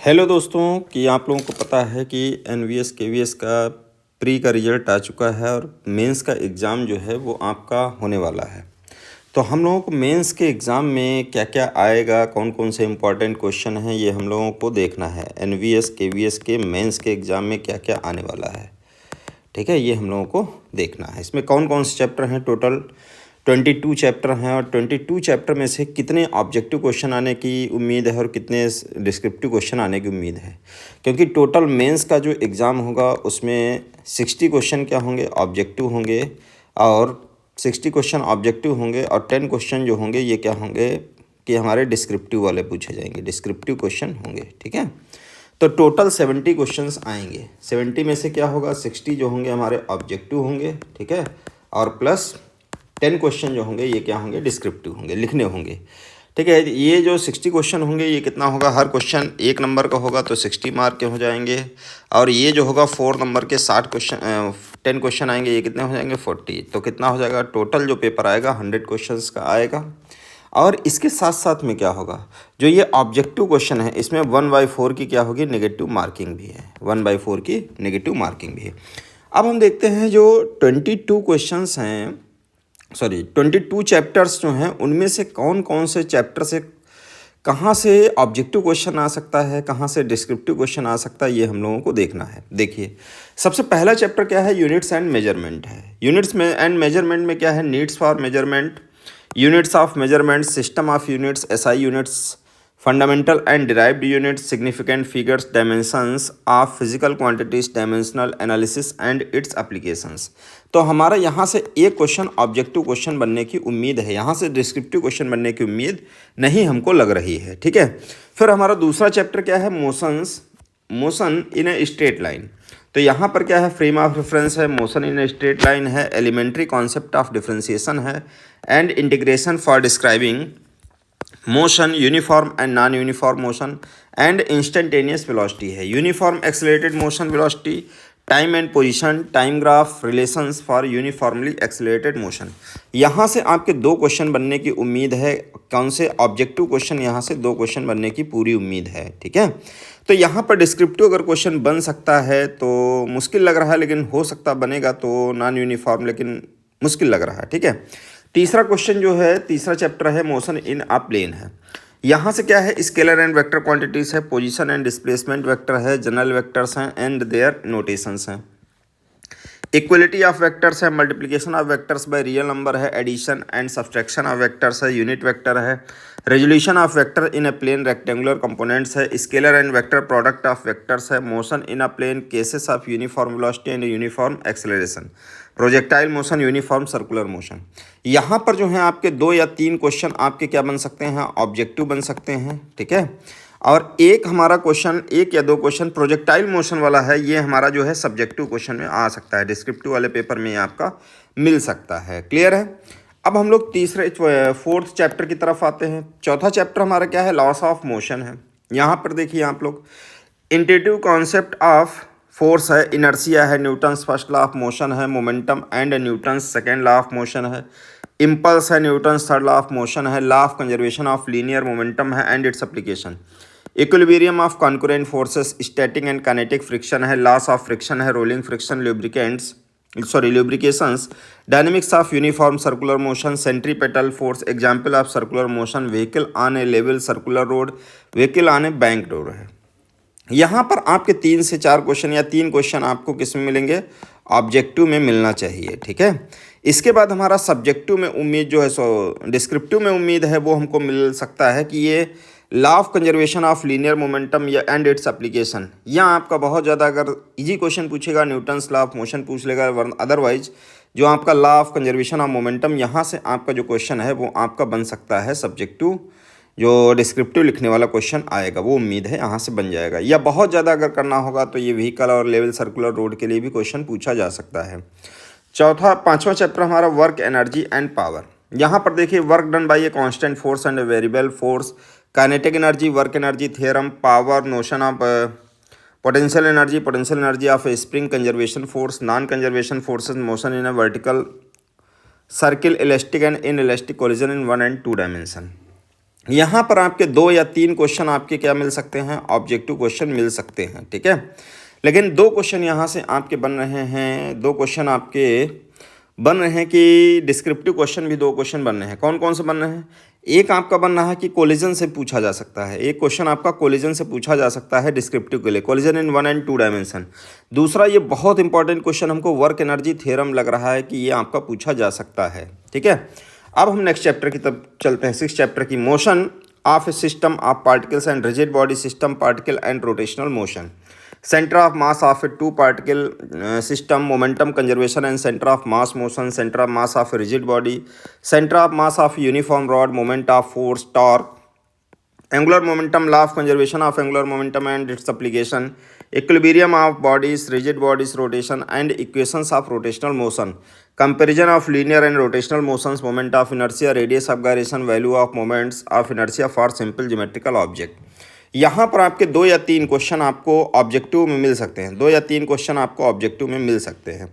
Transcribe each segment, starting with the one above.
Hello दोस्तों, कि आप लोगों को पता है कि एनवीएस केवीएस का प्री का रिजल्ट आ चुका है और मेंस का एग्ज़ाम जो है वो आपका होने वाला है। तो हम लोगों को मेंस के एग्ज़ाम में क्या क्या आएगा, कौन कौन से इम्पोर्टेंट क्वेश्चन हैं, ये हम लोगों को देखना है। एनवीएस केवीएस के मेंस के एग्ज़ाम में क्या क्या आने वाला है, ठीक है, ये हम लोगों को देखना है। इसमें कौन कौन से चैप्टर हैं, टोटल 22 चैप्टर हैं और 22 चैप्टर में से कितने ऑब्जेक्टिव क्वेश्चन आने की उम्मीद है और कितने डिस्क्रिप्टिव क्वेश्चन आने की उम्मीद है। क्योंकि टोटल मेंस का जो एग्ज़ाम होगा उसमें 60 क्वेश्चन क्या होंगे, ऑब्जेक्टिव होंगे, और 60 क्वेश्चन ऑब्जेक्टिव होंगे और 10 क्वेश्चन जो होंगे ये क्या होंगे कि हमारे डिस्क्रिप्टिव वाले पूछे जाएंगे, डिस्क्रिप्टिव क्वेश्चन होंगे, ठीक है। तो टोटल 70 क्वेश्चंस आएंगे। 70 में से क्या होगा, 60 जो होंगे हमारे ऑब्जेक्टिव होंगे, ठीक है, और प्लस 10 क्वेश्चन जो होंगे ये क्या होंगे, डिस्क्रिप्टिव होंगे, लिखने होंगे, ठीक है। ये जो 60 क्वेश्चन होंगे ये कितना होगा, हर क्वेश्चन 1 नंबर का होगा तो 60 मार्क के हो जाएंगे। और ये जो होगा 4 नंबर के 60 क्वेश्चन 10 क्वेश्चन आएंगे, ये कितने हो जाएंगे, 40। तो कितना हो जाएगा, टोटल जो पेपर आएगा 100 क्वेश्चन का आएगा। और इसके साथ साथ में क्या होगा, जो ये ऑब्जेक्टिव क्वेश्चन है इसमें 1/4 की क्या होगी, नेगेटिव मार्किंग भी है, 1/4 की नेगेटिव मार्किंग भी है। अब हम देखते हैं जो 22 क्वेश्चंस हैं, 22 चैप्टर्स जो हैं उनमें से कौन कौन से चैप्टर से कहाँ से ऑब्जेक्टिव क्वेश्चन आ सकता है, कहाँ से डिस्क्रिप्टिव क्वेश्चन आ सकता है, ये हम लोगों को देखना है। देखिए, सबसे पहला चैप्टर क्या है, यूनिट्स एंड मेजरमेंट है। यूनिट्स में एंड मेजरमेंट में क्या है, needs for measurement, units of measurement, system of units, SI units, fundamental and derived units, significant figures, dimensions of physical quantities, dimensional analysis and its applications. तो हमारा यहाँ से एक क्वेश्चन ऑब्जेक्टिव क्वेश्चन बनने की उम्मीद है, यहाँ से डिस्क्रिप्टिव क्वेश्चन बनने की उम्मीद नहीं हमको लग रही है, ठीक है। फिर हमारा दूसरा चैप्टर क्या है, motion in a straight line. तो यहाँ पर क्या है, फ्रेम ऑफ रेफरेंस है, motion in a straight line है, एलिमेंट्री कॉन्सेप्ट ऑफ डिफरेंशिएशन है, and integration for describing motion, uniform and non uniform motion, and instantaneous velocity है। Uniform accelerated motion velocity, time and position, time graph, relations for uniformly accelerated motion. यहाँ से आपके 2 question बनने की उम्मीद है। कौन से ऑब्जेक्टिव क्वेश्चन, यहाँ से 2 क्वेश्चन बनने की पूरी उम्मीद है, ठीक है। तो यहाँ पर डिस्क्रिप्टिव अगर क्वेश्चन बन सकता है तो मुश्किल लग रहा है, लेकिन हो सकता बनेगा, तो नॉन यूनिफॉर्म लेकिन मुश्किल लग रहा है, ठीक है। तीसरा क्वेश्चन जो है, तीसरा चैप्टर है मोशन इन अ प्लेन है। यहाँ से क्या है, स्केलर एंड वेक्टर क्वांटिटीज है, पोजीशन एंड डिस्प्लेसमेंट वेक्टर है, जनरल वेक्टर्स हैं एंड देयर नोटेशंस हैं, इक्वलिटी ऑफ वेक्टर्स है, multiplication of vectors by real number है, addition and subtraction of vectors है, यूनिट वेक्टर है, resolution of vector in a plane rectangular components है, scalar and vector product of vectors है, motion in a plane, cases of uniform velocity and uniform acceleration, projectile motion, uniform circular motion. यहाँ पर जो है आपके 2 या 3 question आपके क्या बन सकते हैं, ऑब्जेक्टिव बन सकते हैं, ठीक है। और एक हमारा क्वेश्चन, 1 या 2 क्वेश्चन प्रोजेक्टाइल मोशन वाला है, ये हमारा जो है सब्जेक्टिव क्वेश्चन में आ सकता है, डिस्क्रिप्टिव वाले पेपर में ये आपका मिल सकता है। क्लियर है। अब हम लोग तीसरे 4th चैप्टर की तरफ आते हैं। चौथा चैप्टर हमारा क्या है, लॉस ऑफ मोशन है। यहाँ पर देखिए आप लोग, इंट्यूटिव कॉन्सेप्ट ऑफ फोर्स है, इनर्सिया है, Newton's first law of motion है, momentum and Newton's second law of motion है, इम्पल्स है, Newton's third law of motion है, law of conservation of linear momentum है and its application, equilibrium of concurrent forces, static and kinetic friction है, laws of friction है, rolling friction, lubrications, dynamics of uniform circular motion, centripetal force, example of circular motion, vehicle on A level circular road, vehicle on A bank road है। यहाँ पर आपके 3 से 4 question या 3 question आपको किस में मिलेंगे, ऑब्जेक्टिव में मिलना चाहिए, ठीक है। इसके बाद हमारा सब्जेक्टिव में उम्मीद जो है, डिस्क्रिप्टिव में उम्मीद है वो हमको मिल सकता है कि ये law of conservation of linear momentum या एंड इट्स एप्लीकेशन, या आपका बहुत ज़्यादा अगर इजी क्वेश्चन पूछेगा न्यूटन्स लॉ ऑफ मोशन पूछ लेगा, वरना अदरवाइज जो आपका law of conservation of momentum, यहाँ से आपका जो क्वेश्चन है वो आपका बन सकता है सब्जेक्टिव। जो डिस्क्रिप्टिव लिखने वाला क्वेश्चन आएगा वो उम्मीद है यहाँ से बन जाएगा, या बहुत ज़्यादा अगर करना होगा तो ये व्हीकल और लेवल सर्कुलर रोड के लिए भी क्वेश्चन पूछा जा सकता है। पांचवा चैप्टर हमारा वर्क एनर्जी एंड पावर। यहाँ पर देखिए, work done by a constant force and a variable force, kinetic energy, work energy theorem, power, notion of potential energy of A spring, conservation force, non conservation forces, motion in a vertical circle, elastic and in elastic collision in 1 and 2 dimension. यहाँ पर आपके 2 या 3 question आपके क्या मिल सकते हैं, objective question मिल सकते हैं, ठीक है। लेकिन 2 क्वेश्चन यहाँ से आपके बन रहे हैं, 2 क्वेश्चन आपके बन रहे हैं कि डिस्क्रिप्टिव क्वेश्चन भी 2 क्वेश्चन बन रहे हैं। कौन कौन से बन रहे हैं? एक आपका बन रहा है कि कोलिजन से पूछा जा सकता है, एक क्वेश्चन आपका कोलिजन से पूछा जा सकता है डिस्क्रिप्टिव के लिए, कोलिजन इन 1 एंड 2 डायमेंशन। दूसरा ये बहुत इंपॉर्टेंट क्वेश्चन हमको वर्क एनर्जी थ्योरम लग रहा है कि ये आपका पूछा जा सकता है, ठीक है। अब हम नेक्स्ट चैप्टर की तरफ चलते हैं, 6 चैप्टर की, motion of A system of particles and rigid body system particle and rotational motion, center of mass of a two particle system, momentum conservation and center of mass motion, center of mass of a rigid body, center of mass of uniform rod, moment of force, torque, angular momentum, law of conservation of angular momentum and its application, equilibrium of bodies, rigid bodies rotation and equations of rotational motion, comparison of linear and rotational motions, moment of inertia, radius of gyration, value of moments of inertia for simple geometrical object। यहाँ पर आपके 2 या 3 question आपको objective में मिल सकते हैं, 2 या 3 question आपको ऑब्जेक्टिव में मिल सकते हैं।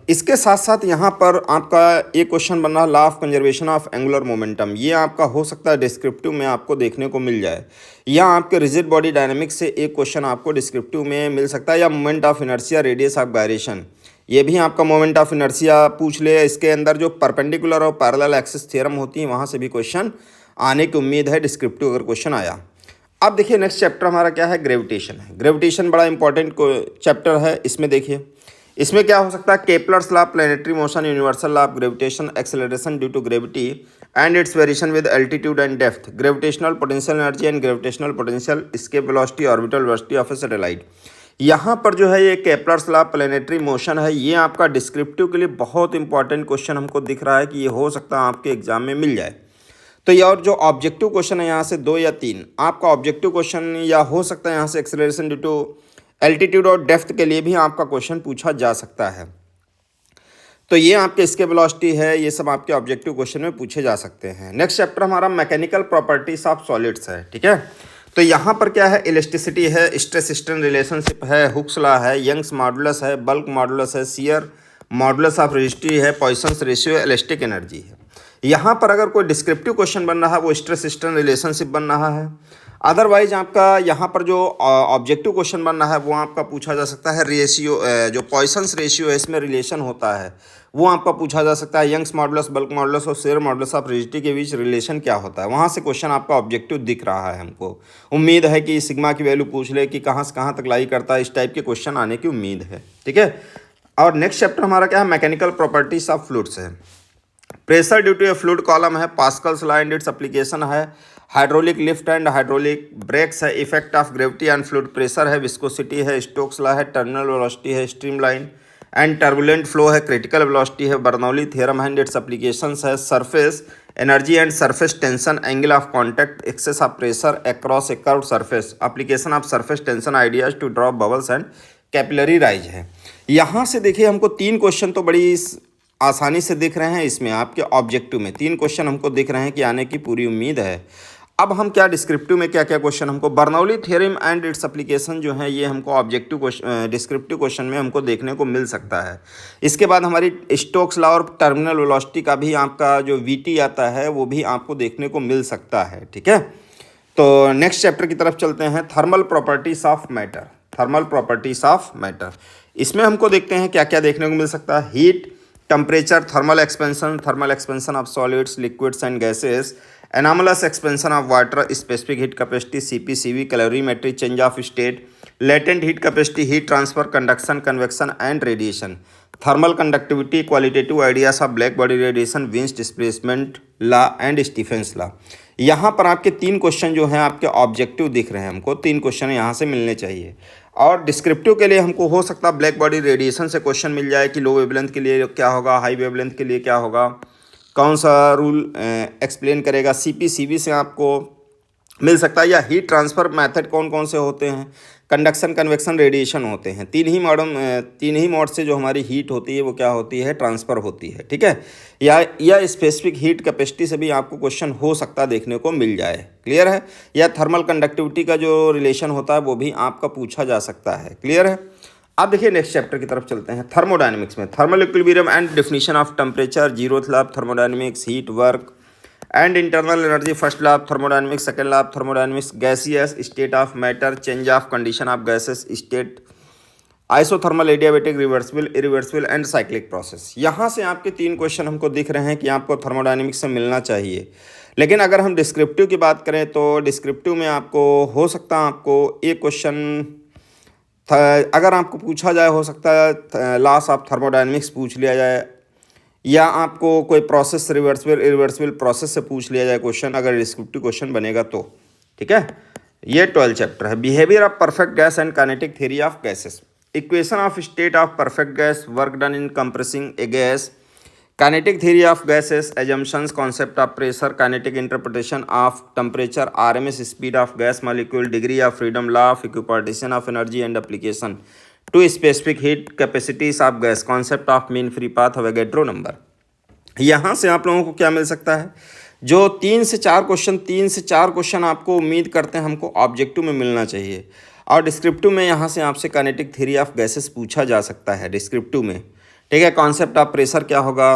इसके साथ साथ यहाँ पर आपका एक क्वेश्चन बन रहा है, law of conservation of angular momentum, ये आपका हो सकता है डिस्क्रिप्टिव में आपको देखने को मिल जाए, या आपके रिजिड बॉडी डायनेमिक्स से एक क्वेश्चन आपको डिस्क्रिप्टिव में मिल सकता है, या moment of inertia, radius of gyration, ये भी आपका मोमेंट ऑफ इनर्शिया पूछ ले। इसके अंदर जो परपेंडिकुलर और पैरेलल एक्सिस थ्योरम होती है वहाँ से भी क्वेश्चन आने की उम्मीद है डिस्क्रिप्टिव अगर क्वेश्चन आया। अब देखिए नेक्स्ट चैप्टर हमारा क्या है, ग्रेविटेशन है। ग्रेविटेशन बड़ा इंपॉर्टेंट चैप्टर है। इसमें देखिए इसमें क्या हो सकता है, Kepler's law, planetary motion, universal law of gravitation, acceleration due to gravity and its variation with altitude and depth, gravitational potential energy and gravitational potential, escape velocity, orbital velocity of a satellite. यहाँ पर जो है ये Kepler's law, planetary motion है, ये आपका descriptive के लिए बहुत इंपॉर्टेंट क्वेश्चन हमको दिख रहा है कि ये हो सकता है आपके एग्जाम में मिल जाए। तो ये और जो ऑब्जेक्टिव क्वेश्चन है यहाँ से 2 या 3 आपका ऑब्जेक्टिव क्वेश्चन, या हो सकता है यहाँ से एक्सेलरेशन ड्यू टू एल्टीट्यूड और डेप्थ के लिए भी आपका क्वेश्चन पूछा जा सकता है। तो ये आपके एस्केप वेलोसिटी है, ये सब आपके ऑब्जेक्टिव क्वेश्चन में पूछे जा सकते हैं। नेक्स्ट चैप्टर हमारा मैकेनिकल प्रॉपर्टीज ऑफ सॉलिड्स है, ठीक है। तो यहाँ पर क्या है, इलेस्टिसिटी है, स्ट्रेस स्ट्रेन रिलेशनशिप है, हुक्स लॉ है, यंग्स मॉडुलस है, बल्क मॉडुलस है, शियर मॉडुलस ऑफ रिजिडिटी है, पॉइसन्स रेशियो, इलास्टिक एनर्जी है। यहाँ पर अगर कोई डिस्क्रिप्टिव क्वेश्चन बन रहा है वो स्ट्रेस स्ट्रेन रिलेशनशिप बन रहा है। अदरवाइज आपका यहाँ पर जो ऑब्जेक्टिव क्वेश्चन बन रहा है वो आपका पूछा जा सकता है रेशियो, जो पॉइसन्स रेशियो है इसमें रिलेशन होता है वो आपका पूछा जा सकता है। यंग्स मॉडुलस, बल्क मॉडुलस और शेयर मॉडुलस ऑफ रिजिडिटी के बीच रिलेशन क्या होता है, वहाँ से क्वेश्चन आपका ऑब्जेक्टिव दिख रहा है। हमको उम्मीद है कि सिग्मा की वैल्यू पूछ ले कि कहाँ से कहाँ तक लाई करता है, इस टाइप के क्वेश्चन आने की उम्मीद है, ठीक है। और नेक्स्ट चैप्टर हमारा क्या है, मैकेनिकल प्रॉपर्टीज ऑफ फ्लूइड्स है। Pressure due to a fluid column है, Pascal's law and its application है, hydraulic lift and hydraulic brakes है, effect of gravity and fluid pressure है, विस्कोसिटी है, स्टोक्स लॉ है, टर्मिनल वेलोसिटी है, streamline and turbulent flow है, critical velocity है, Bernoulli theorem and its applications है, surface energy and surface tension, angle of contact, excess of pressure across A curved surface, application of surface tension, ideas to drop bubbles and capillary rise है। यहाँ से देखिए हमको 3 question तो बड़ी आसानी से दिख रहे हैं, इसमें आपके ऑब्जेक्टिव में 3 क्वेश्चन हमको दिख रहे हैं कि आने की पूरी उम्मीद है। अब हम क्या डिस्क्रिप्टिव में क्या क्या क्वेश्चन हमको, Bernoulli theorem and its application जो है ये हमको ऑब्जेक्टिव क्वेश्चन डिस्क्रिप्टिव क्वेश्चन में हमको देखने को मिल सकता है। इसके बाद हमारी स्टोक्स लॉ और टर्मिनल वेलोसिटी का भी आपका जो वीटी आता है वो भी आपको देखने को मिल सकता है, ठीक है। तो नेक्स्ट चैप्टर की तरफ चलते हैं, thermal properties of matter. Thermal properties of matter, इसमें हमको देखते हैं क्या क्या देखने को मिल सकता है, heat, temperature, thermal expansion of solids, liquids and gases, anomalous expansion of water, specific heat capacity, CP CV, calorimetry, change of state, latent heat capacity, heat transfer, conduction, convection and radiation, thermal conductivity, qualitative ideas of black body radiation, wins displacement law and Stephen's law. यहाँ पर आपके 3 question जो हैं आपके objective दिख रहे हैं, हमको 3 क्वेश्चन यहाँ से मिलने चाहिए। और डिस्क्रिप्टिव के लिए हमको हो सकता है ब्लैक बॉडी रेडिएशन से क्वेश्चन मिल जाए कि लो वेवलेंथ के लिए क्या होगा, हाई वेवलेंथ के लिए क्या होगा, कौन सा रूल एक्सप्लेन करेगा, सीपी सीवी से आपको मिल सकता है, या हीट ट्रांसफ़र मेथड कौन कौन से होते हैं, कंडक्शन, कन्वेक्शन, रेडिएशन होते हैं। 3 ही मोड से जो हमारी हीट होती है वो क्या होती है, ट्रांसफ़र होती है, ठीक है। या स्पेसिफिक हीट कैपेसिटी से भी आपको क्वेश्चन हो सकता है देखने को मिल जाए, क्लियर है। या थर्मल कंडक्टिविटी का जो रिलेशन होता है वो भी आपका पूछा जा सकता है, क्लियर है। अब देखिए नेक्स्ट चैप्टर की तरफ चलते हैं, थर्मोडायनेमिक्स में thermal equilibrium and definition of temperature, zeroth law of thermodynamics, heat work and internal energy, first law of thermodynamics, second law of thermodynamics, gaseous, state of matter, change of condition of gases, state, isothermal, adiabatic, reversible, irreversible and cyclic process. यहाँ से आपके 3 question हमको दिख रहे हैं कि आपको thermodynamics से मिलना चाहिए। लेकिन अगर हम डिस्क्रिप्टिव की बात करें तो डिस्क्रिप्टिव में आपको हो सकता है आपको एक क्वेश्चन अगर आपको पूछा जाए, हो सकता है लॉस ऑफ थर्मोडायनेमिक्स पूछ लिया जाए, या आपको कोई प्रोसेस रिवर्सिबल इरिवर्सिबल प्रोसेस से पूछ लिया जाए क्वेश्चन, अगर डिस्क्रिप्टिव क्वेश्चन बनेगा तो। ठीक है, ये 12 चैप्टर है। Behaviour of perfect gas and kinetic theory of gases, equation of state of perfect gas, work done in compressing a gas, kinetic theory of gases, assumptions, concept of pressure, kinetic interpretation of temperature, RMS speed of gas molecule, degree of freedom, law of equipartition of energy and application to specific heat capacities of gas, concept of mean free path, Avogadro number. यहाँ से आप लोगों को क्या मिल सकता है, जो 3 से 4 क्वेश्चन आपको उम्मीद करते हैं हमको ऑब्जेक्टिव में मिलना चाहिए। और डिस्क्रिप्टिव में यहाँ से आपसे काइनेटिक थ्योरी ऑफ गैसेस पूछा जा सकता है डिस्क्रिप्टिव में। ठीक है, कॉन्सेप्ट ऑफ प्रेशर क्या होगा,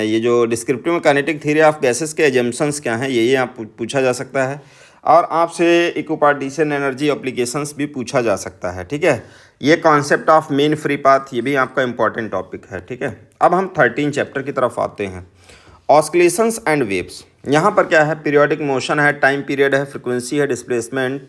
ये जो डिस्क्रिप्टिव में काइनेटिक थ्योरी ऑफ गैसेस के एजम्पशंस क्या हैं, ये आप पूछा जा सकता है। और आपसे इक्विपार्टीशन एनर्जी एप्लीकेशंस भी पूछा जा सकता है। ठीक है, ये concept of mean free path, ये भी आपका इंपॉर्टेंट टॉपिक है। ठीक है, अब हम 13 चैप्टर की तरफ आते हैं। ऑस्किलेशंस एंड वेव्स, यहाँ पर क्या है, पीरियोडिक मोशन है, टाइम पीरियड है, फ्रिक्वेंसी है, displacement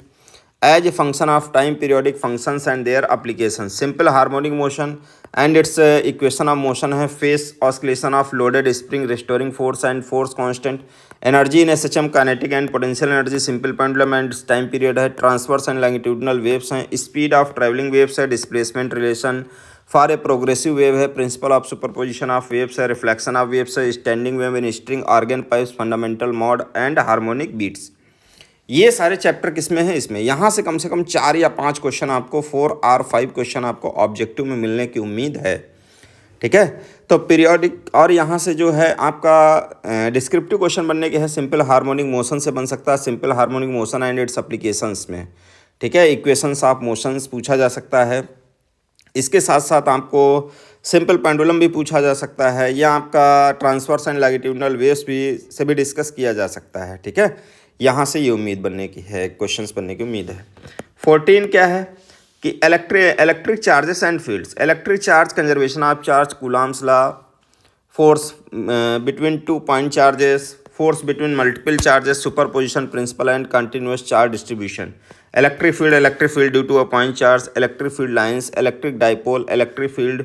as a function of time, periodic functions and their application, simple harmonic motion and its equation of motion है, phase oscillation of loaded spring, restoring force and force constant, energy in SHM, kinetic and potential energy, simple pendulum and time period है, transverse and longitudinal waves हैं, speed of travelling waves है, displacement relation for a progressive wave है, principle of superposition of waves है, reflection of waves है, standing wave in string, organ pipes, fundamental mode and harmonic beats. ये सारे chapter किस में है, इसमें यहाँ से कम 4 या 5 क्वेश्चन आपको 4 और 5 क्वेश्चन आपको ऑब्जेक्टिव में मिलने की उम्मीद है। ठीक है, तो पीरियोडिक, और यहाँ से जो है आपका डिस्क्रिप्टिव क्वेश्चन बनने के है, सिंपल हार्मोनिक मोशन से बन सकता है, simple harmonic motion and its applications में। ठीक है, इक्वेशंस ऑफ मोशंस पूछा जा सकता है, इसके साथ साथ आपको सिंपल पेंडुलम भी पूछा जा सकता है, या आपका ट्रांसवर्स एंड लॉन्गिट्यूडिनल वेव्स से भी डिस्कस किया जा सकता है। ठीक है, यहाँ से ये उम्मीद बनने की है, क्वेश्चंस बनने की उम्मीद है। 14 क्या है कि electric charges and fields, electric charge, conservation of charge, Coulomb's law, force between 2 point charges, force between multiple charges, superposition principle and continuous charge distribution, electric field due to a point charge, electric field lines, electric dipole, electric field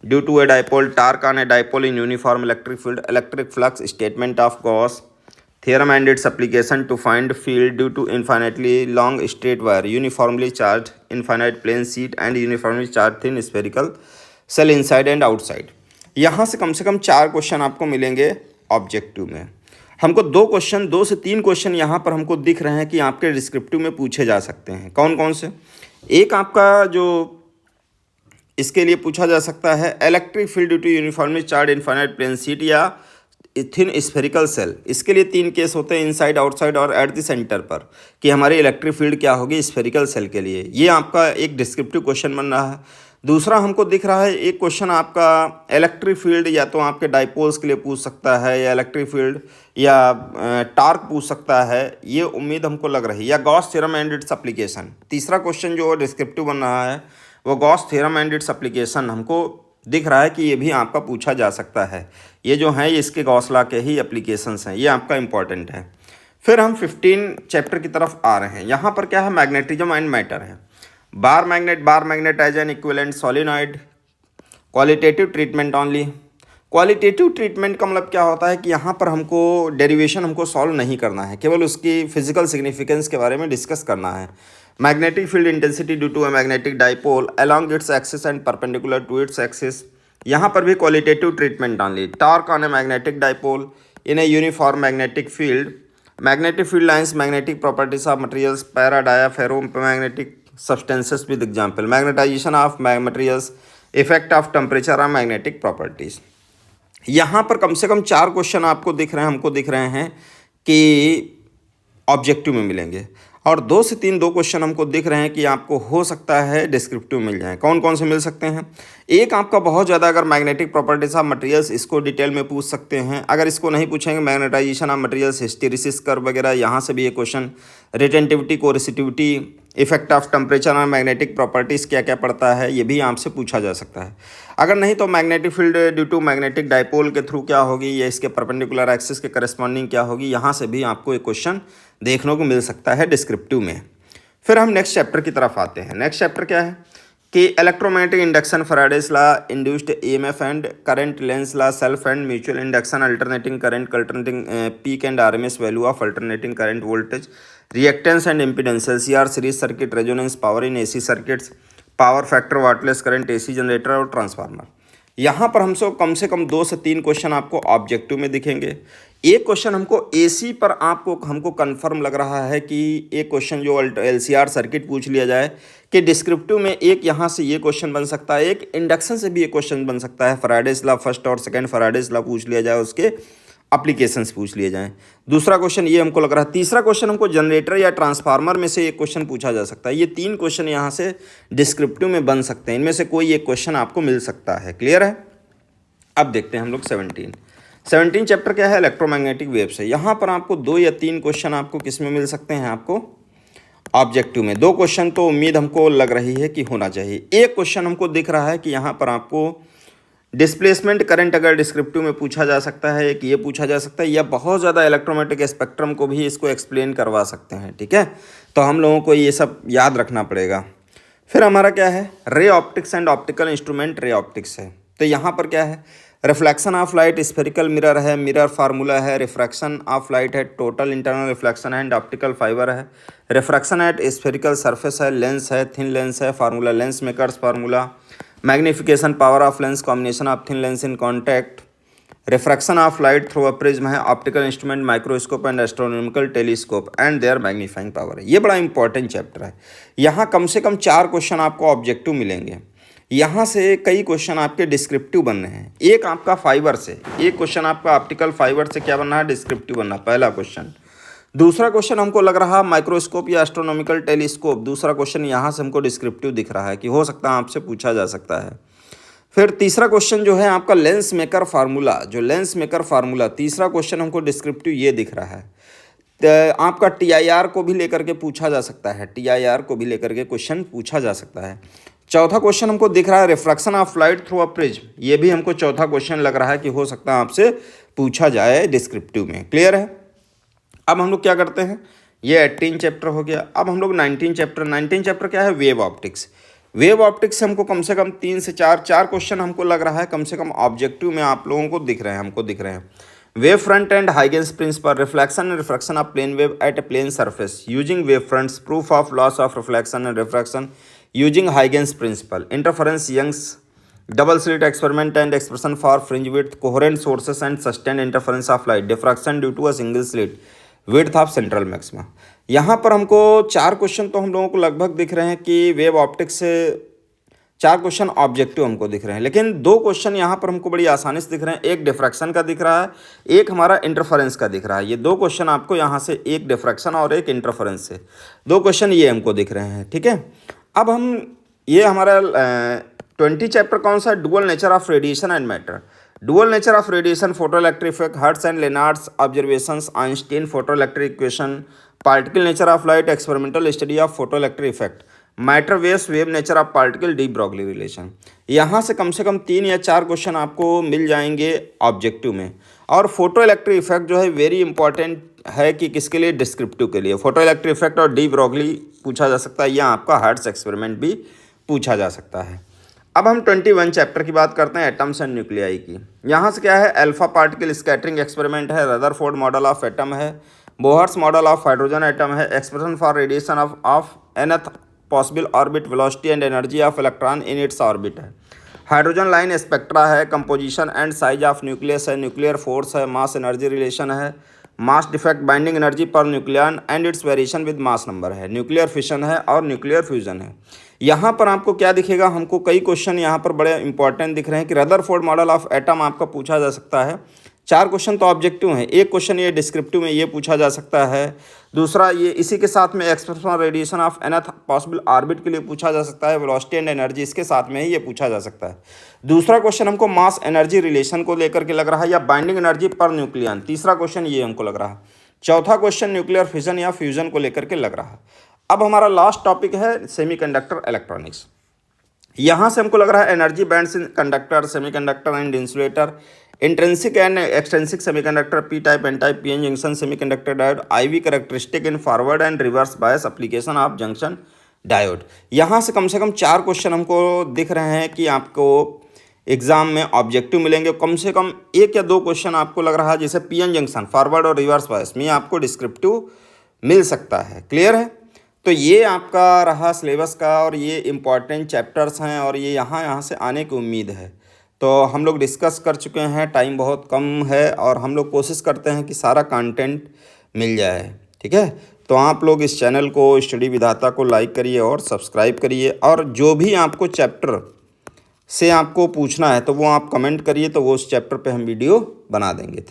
due to a dipole, torque on a dipole in uniform electric field, electric flux, statement of Gauss theorem and its application to find field due to infinitely long straight wire, uniformly charged infinite plane sheet and uniformly charged thin spherical cell inside and outside। यहाँ से कम 4 question आपको मिलेंगे objective में। हमको 2 से 3 question यहाँ पर हमको दिख रहे हैं कि आपके डिस्क्रिप्टिव में पूछे जा सकते हैं। कौन कौन से, एक आपका जो इसके लिए पूछा जा सकता है, electric field due to uniformly charge infinite plane sheet या थिन स्फेरिकल सेल। इसके लिए 3 केस होते हैं, इनसाइड, आउटसाइड और एट द सेंटर पर, कि हमारी इलेक्ट्रिक फील्ड क्या होगी स्फेरिकल सेल के लिए। ये आपका एक डिस्क्रिप्टिव क्वेश्चन बन रहा है। दूसरा हमको दिख रहा है एक क्वेश्चन आपका इलेक्ट्रिक फील्ड या तो आपके डाइपोल्स के लिए पूछ सकता है, या इलेक्ट्रिक फील्ड या टार्क पूछ सकता है, ये उम्मीद हमको लग रही है, या Gauss theorem and its application. तीसरा क्वेश्चन जो डिस्क्रिप्टिव बन रहा है वो Gauss theorem and its application हमको दिख रहा है कि ये भी आपका पूछा जा सकता है। ये जो है ये इसके गॉस लॉ के ही एप्लीकेशंस हैं, ये आपका इंपॉर्टेंट है। फिर हम 15 चैप्टर की तरफ आ रहे हैं। यहाँ पर क्या है, मैग्नेटिज्म एंड मैटर है। Bar magnet as an equivalent solenoid, qualitative treatment only. Qualitative treatment का मतलब क्या होता है कि यहाँ पर हमको डेरिवेशन हमको सॉल्व नहीं करना है, केवल उसकी फिजिकल सिग्निफिकेंस के बारे में डिस्कस करना है। Magnetic field intensity due to a magnetic dipole along its axis and perpendicular to its axis, यहाँ पर भी qualitative treatment only. Torque on a magnetic dipole in a uniform magnetic field, magnetic field lines, magnetic properties of materials, para dia ferromagnetic substances with example, magnetisation of materials, effect of temperature on magnetic properties. यहाँ पर कम से कम 4 question आपको दिख रहे हैं, हमको दिख रहे हैं कि ऑब्जेक्टिव में मिलेंगे। और 2 से 3 2 क्वेश्चन हमको दिख रहे हैं कि आपको हो सकता है डिस्क्रिप्टिव मिल जाए। कौन कौन से मिल सकते हैं? एक आपका बहुत ज़्यादा अगर मैग्नेटिक प्रॉपर्टीज ऑफ मटेरियल्स, इसको डिटेल में पूछ सकते हैं। अगर इसको नहीं पूछेंगे, magnetisation of materials, hysteresis curve वगैरह, यहाँ से भी ये question, retentivity, coercivity, effect of temperature और मैग्नेटिक प्रॉपर्टीज़ क्या क्या पड़ता है, ये भी आपसे पूछा जा सकता है। अगर नहीं तो magnetic field due to magnetic dipole के थ्रू क्या होगी, या इसके परपेंडिकुलर एक्सिस के करस्पॉन्डिंग क्या होगी, यहाँ से भी आपको एक क्वेश्चन देखने को मिल सकता है डिस्क्रिप्टिव में। फिर हम नेक्स्ट चैप्टर की तरफ आते हैं। नेक्स्ट चैप्टर क्या है कि electromagnetic induction, Faraday's law, induced EMF and current, Lenz law, self and mutual induction, alternating current, alternating peak and RMS value of alternating current voltage, reactance and impedance, LCR, series circuit, resonance, power in AC circuits, power factor, wattless current, AC generator और transformer. यहाँ पर हमसे कम 2 से 3 question आपको objective में दिखेंगे। एक question हमको एसी पर हमको कंफर्म लग रहा है कि एक क्वेश्चन जो एलसीआर सर्किट पूछ लिया जाए कि डिस्क्रिप्टिव में, एक यहाँ से ये क्वेश्चन बन सकता है, एक इंडक्शन से भी एक क्वेश्चन बन सकता है। फैराडेज लॉ फर्स्ट और सेकंड फैराडेज लॉ पूछ लिया जाए, उसके एप्लीकेशंस पूछ लिए जाएं। दूसरा क्वेश्चन ये हमको लग रहा है। तीसरा क्वेश्चन हमको जनरेटर या ट्रांसफार्मर में से एक क्वेश्चन पूछा जा सकता है। ये 3 क्वेश्चन यहाँ से डिस्क्रिप्टिव में बन सकते हैं, इनमें से कोई एक क्वेश्चन आपको मिल सकता है। क्लियर है? अब देखते हैं हम लोग 17 चैप्टर क्या है, इलेक्ट्रोमैग्नेटिक वेव्स है। यहाँ पर आपको 2 या 3 क्वेश्चन आपको किस में मिल सकते हैं, आपको ऑब्जेक्टिव में। 2 क्वेश्चन तो उम्मीद हमको लग रही है कि होना चाहिए। एक क्वेश्चन हमको दिख रहा है कि यहाँ पर आपको डिस्प्लेसमेंट करंट अगर डिस्क्रिप्टिव में पूछा जा सकता है, एक ये पूछा जा सकता है, या बहुत ज़्यादा इलेक्ट्रोमैग्नेटिक स्पेक्ट्रम को भी इसको एक्सप्लेन करवा सकते हैं। ठीक है, तो हम लोगों को ये सब याद रखना पड़ेगा। फिर हमारा क्या है, ray optics and optical instrument, ray optics है। तो यहाँ पर क्या है, reflection of light, spherical mirror है, मिरर फार्मूला है, रिफ्रैक्शन ऑफ लाइट है, total internal reflection and optical fibre है, रिफ्रैक्शन एट स्फेरिकल सरफेस है, लेंस है, थिन लेंस है, formula lens makers formula, magnification power of lens, combination of thin lens in contact, refraction of light through a prism है, optical instrument, microscope and astronomical telescope and their magnifying power है। ये बड़ा important chapter है। यहाँ कम से कम 4 question आपको objective मिलेंगे। यहाँ से कई क्वेश्चन आपके डिस्क्रिप्टिव बनने हैं। एक आपका फाइबर से, एक क्वेश्चन आपका ऑप्टिकल फाइबर से क्या बनना है, डिस्क्रिप्टिव बनना, पहला क्वेश्चन। दूसरा क्वेश्चन हमको लग रहा है माइक्रोस्कोप या एस्ट्रोनॉमिकल टेलीस्कोप, दूसरा क्वेश्चन यहाँ से हमको डिस्क्रिप्टिव दिख रहा है कि हो सकता है आपसे पूछा जा सकता है। फिर तीसरा क्वेश्चन जो है आपका लेंस मेकर फार्मूला, जो लेंस मेकर फार्मूला, तीसरा क्वेश्चन हमको डिस्क्रिप्टिव ये दिख रहा है। तो आपका टीआईआर को भी लेकर के पूछा जा सकता है, टीआईआर को भी लेकर के क्वेश्चन पूछा जा सकता है। चौथा क्वेश्चन हमको दिख रहा है refraction of light through a prism, ये भी हमको चौथा क्वेश्चन लग रहा है कि हो सकता है आपसे पूछा जाए डिस्क्रिप्टिव में। क्लियर है? अब हम लोग क्या करते हैं, ये 18 चैप्टर हो गया। अब हम लोग 19 चैप्टर क्या है, वेव ऑप्टिक्स। वेव ऑप्टिक्स हमको कम से कम 3 से 4 क्वेश्चन हमको लग रहा है कम से कम ऑब्जेक्टिव में आप लोगों को दिख रहे हैं, हमको दिख रहे हैं। Wave front and Huygens principle, reflection and refraction of plane wave at a plane surface using wave fronts, proof of laws of reflection and refraction using Huygens principle, interference Young's double slit experiment and expression for fringe width, coherent sources and sustained interference of light, diffraction due to a single slit, width of central maxima. यहाँ पर हमको 4 question तो हम लोगों को लगभग दिख रहे हैं कि वेव ऑप्टिक्स से 4 क्वेश्चन ऑब्जेक्टिव हमको दिख रहे हैं, लेकिन 2 क्वेश्चन यहाँ पर हमको बड़ी आसानी से दिख रहे हैं। एक डिफ्रैक्शन का दिख रहा है, एक हमारा इंटरफेरेंस का दिख रहा है। ये 2 क्वेश्चन आपको यहाँ से, एक डिफ्रैक्शन और एक इंटरफेरेंस से 2 क्वेश्चन ये हमको दिख रहे हैं। ठीक है, अब हम ये हमारा 20 चैप्टर कौन सा, dual nature of radiation and matter, dual nature of radiation, photoelectric effect, Hertz and Lenard's observations, Einstein photoelectric equation, particle nature of light, experimental study of photoelectric effect, matter waves, wave nature of particle, de Broglie relation. यहाँ से कम 3 या 4 question आपको मिल जाएंगे objective में। और photo electric effect जो है very important है कि किसके लिए, डिस्क्रिप्टिव के लिए। फोटो इलेक्ट्रिक इफेक्ट और डी ब्रॉगली पूछा जा सकता है, या आपका हर्ट्ज एक्सपेरिमेंट भी पूछा जा सकता है। अब हम 21 चैप्टर की बात करते हैं, एटम्स एंड न्यूक्लियाई की। यहाँ से क्या है, अल्फा पार्टिकल स्कैटरिंग एक्सपेरिमेंट है, रदरफोर्ड मॉडल ऑफ एटम है, Bohr's model of hydrogen atom है, expression for radiation of nth possible orbit, velocity and energy of electron in its orbit है, hydrogen line spectra है, composition and size of nucleus है, nuclear force है, mass energy relation है, mass defect, binding energy per nucleon and its variation with mass number है, nuclear fission है और nuclear fusion है। यहाँ पर आपको क्या दिखेगा, हमको कई क्वेश्चन यहाँ पर बड़े इंपॉर्टेंट दिख रहे हैं कि रदरफोर्ड मॉडल ऑफ एटम आपका पूछा जा सकता है। 4 क्वेश्चन तो ऑब्जेक्टिव हैं, एक क्वेश्चन ये डिस्क्रिप्टिव में ये पूछा जा सकता है, दूसरा ये इसी के साथ में expression radiation of nth possible orbit के लिए पूछा जा सकता है, वेलोसिटी एंड एनर्जी इसके साथ में ही ये पूछा जा सकता है। दूसरा क्वेश्चन हमको मास एनर्जी रिलेशन को लेकर के लग रहा है, या बाइंडिंग एनर्जी पर न्यूक्लियन, तीसरा क्वेश्चन ये हमको लग रहा है। चौथा क्वेश्चन न्यूक्लियर फिजन या फ्यूजन को लेकर के लग रहा है। अब हमारा लास्ट टॉपिक है सेमीकंडक्टर इलेक्ट्रॉनिक्स। यहाँ से हमको लग रहा है energy bands in conductor, semiconductor and insulator, intrinsic and extrinsic semiconductor, P type, N type, PN junction semiconductor diode, IV characteristic in forward and reverse bias application of junction diode. यहाँ से कम 4 question हमको दिख रहे हैं कि आपको exam में objective मिलेंगे। कम से कम 1 या 2 क्वेश्चन आपको लग रहा है जैसे पीएन जंक्शन फॉरवर्ड और रिवर्स बायस में आपको डिस्क्रिप्टिव मिल सकता है। क्लियर है? तो ये आपका रहा सिलेबस का और ये इम्पॉर्टेंट चैप्टर्स हैं और ये यहाँ से आने की उम्मीद है। तो हम लोग डिस्कस कर चुके हैं, टाइम बहुत कम है और हम लोग कोशिश करते हैं कि सारा कंटेंट मिल जाए। ठीक है, तो आप लोग इस चैनल को स्टडी विधाता को लाइक करिए और सब्सक्राइब करिए, और जो भी आपको चैप्टर से आपको पूछना है तो वो आप कमेंट करिए, तो वो उस चैप्टर पे हम वीडियो बना देंगे।